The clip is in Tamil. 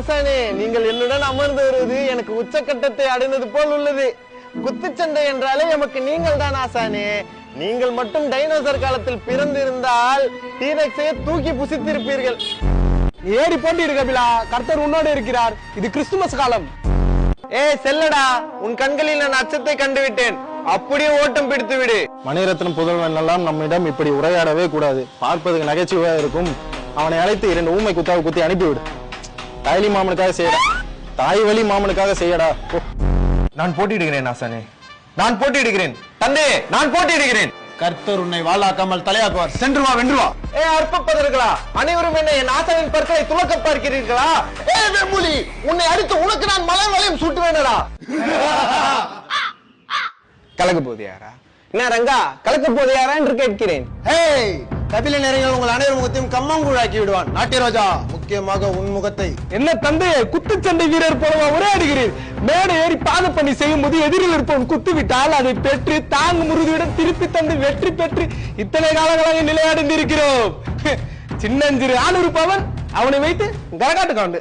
ஆசானே, நீங்கள் என்னுடன் அமர்ந்து வருவது எனக்கு உச்சக்கட்டத்தை அடைந்தது போல் உள்ளது. குத்துச்சண்டை என்றாலே எமக்கு நீங்கள் தான் ஆசானே. நீங்கள் மட்டும் டைனோசர் காலத்தில் பிறந்திருந்தால் டீரெக்ஸையே தூக்கி புசித்திருப்பீர்கள். ஏறி போட்டி இருக்கு கபிலா, கர்த்தர் உன்னோடு இருக்கிறார். இது கிறிஸ்துமஸ் காலம். செல்லடா, உன் கண்களில் நான் அச்சத்தை கண்டுவிட்டேன். அப்படியே ஓட்டம் பிடித்து விடு. மணிரத்னம் புதல்வன் எல்லாம் நம்மிடம் இப்படி உரையாடவே கூடாது. பார்ப்பதுக்கு நகைச்சுவையா இருக்கும். அவனை அழைத்து 2 ஊமை குத்தாவை குத்தி அனுப்பிவிடு. தாய்லி மாமனுக்காக செய்யடா, தாய் வழி மாமனுக்காக செய்யடா. நான் போட்டியிடுகிறேன் ஆசானே, நான் போட்டியிடுகிறேன். தந்தை, நான் போட்டியிடுகிறேன். கர்த்தர் உன்னை வாளாக்காமல் தலையாக்குவார். சென்று வா, வென்று வா. அற்பப்பதர்களா, அனைவரும் என்ன என் ஆசானின் பற்களை துலக்க பார்க்கிறீர்களா? வெம்புலி, உன்னை அடித்து உனக்கு நான் மலை வளையம் சூட்டுவேனடா. கலக்க போதியாரா? என்ன ரங்கா, கலக்க போதியாரா என்று கேட்கிறேன். கபில நேரங்கள் உங்கள் அனைவரும் முகத்தையும் கம்மங்கூழாக்கி விடுவான். நாட்டியராஜா, முக்கியமாக உன் முகத்தை. என்ன தந்தையே, குத்துச்சண்டை வீரர் போலவா உரையாடுகிறீர்? மேடை ஏறி பாத பண்ணி செய்யும் போது எதிரில் இருப்பவன் குத்து விட்டால் அதை பெற்று தாங்கும் உறுதியுடன் திருப்பி தந்து வெற்றி பெற்று இத்தனை காலங்களாக நிலையடைந்திருக்கிறோம். சின்னஞ்சிறு ஆண் இருப்பவன், அவனை வைத்து கரகாட்டு காண்டு.